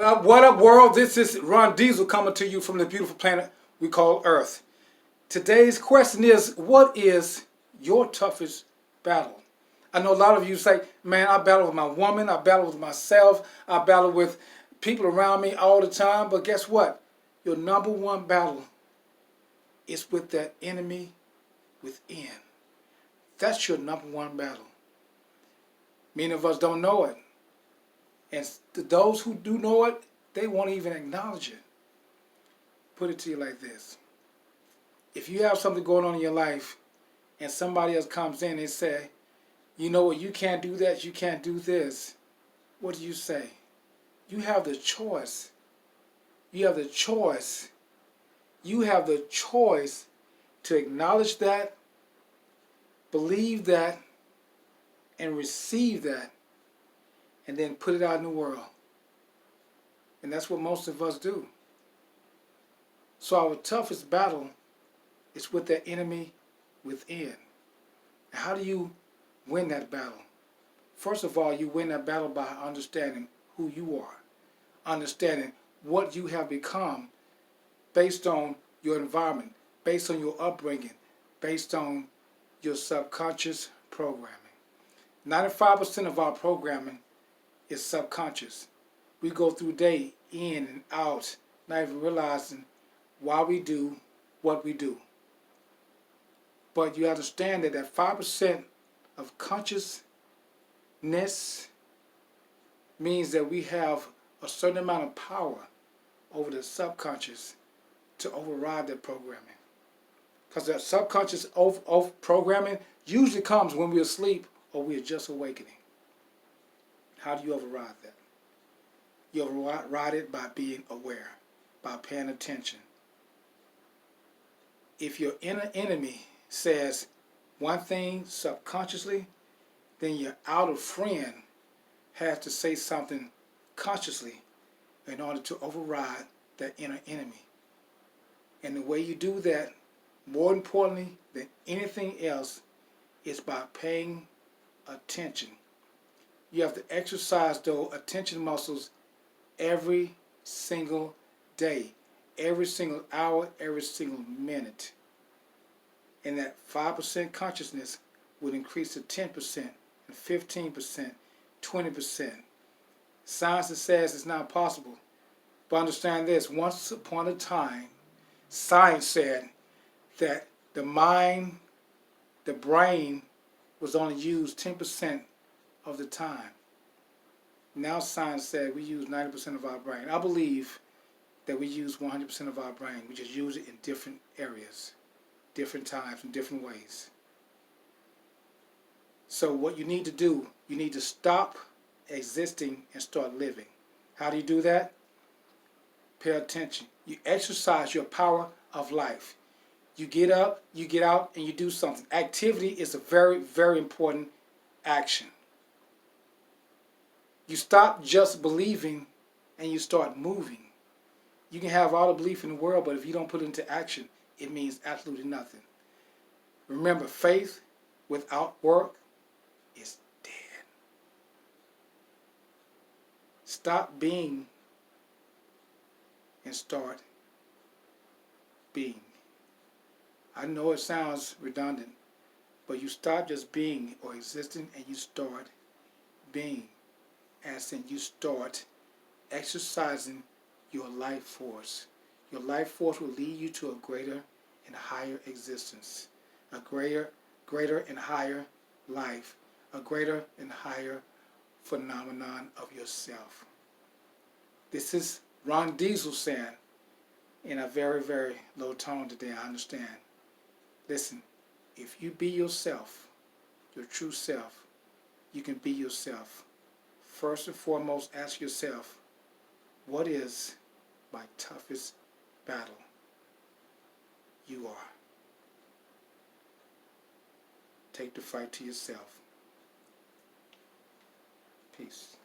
What up, world? This is Ron Diesel coming to you from the beautiful planet we call Earth. Today's question is, what is your toughest battle? I know a lot of you say, man, I battle with my woman, I battle with myself, I battle with people around me all the time, but guess what? Your number one battle is with that enemy within. That's your number one battle. Many of us don't know it. And those who do know it, they won't even acknowledge it. Put it to you like this. If you have something going on in your life and somebody else comes in and say, you know what, you can't do that, you can't do this, what do you say? You have the choice. You have the choice. You have the choice to acknowledge that, believe that, and receive that, and then put it out in the world. And that's what most of us do. So our toughest battle is with the enemy within. And how do you win that battle? First of all, you win that battle by understanding who you are, understanding what you have become based on your environment, based on your upbringing, based on your subconscious programming. 95% of our programming is subconscious. We go through day in and out, not even realizing why we do what we do. But you understand that 5% of consciousness means that we have a certain amount of power over the subconscious to override that programming. Because that subconscious programming usually comes when we're asleep or we're just awakening. How do you override that? You override it by being aware, by paying attention. If your inner enemy says one thing subconsciously, then your outer friend has to say something consciously in order to override that inner enemy. And the way you do that, more importantly than anything else, is by paying attention. You have to exercise those attention muscles every single day, every single hour, every single minute. And that 5% consciousness would increase to 10%, and 15%, 20%. Science says it's not possible. But understand this, once upon a time, science said that the mind, the brain, was only used 10% of the time. Now science said we use 90% of our brain. I believe that we use 100% of our brain. We just use it in different areas, different times, in different ways. So what you need to do, you need to stop existing and start living. How do you do that? Pay attention. You exercise your power of life. You get up, you get out, and you do something. Activity is a very, very important action. You stop just believing and you start moving. You can have all the belief in the world, but if you don't put it into action, it means absolutely nothing. Remember, faith without work is dead. Stop being and start being. I know it sounds redundant, but you stop just being or existing and you start being. As in, you start exercising your life force. Your life force will lead you to a greater and higher existence, a greater and higher life, a greater and higher phenomenon of yourself. This is Ron Diesel saying in a very, very low tone today, I understand. Listen, if you be yourself, your true self, you can be yourself. First and foremost, ask yourself, what is my toughest battle? You are. Take the fight to yourself. Peace.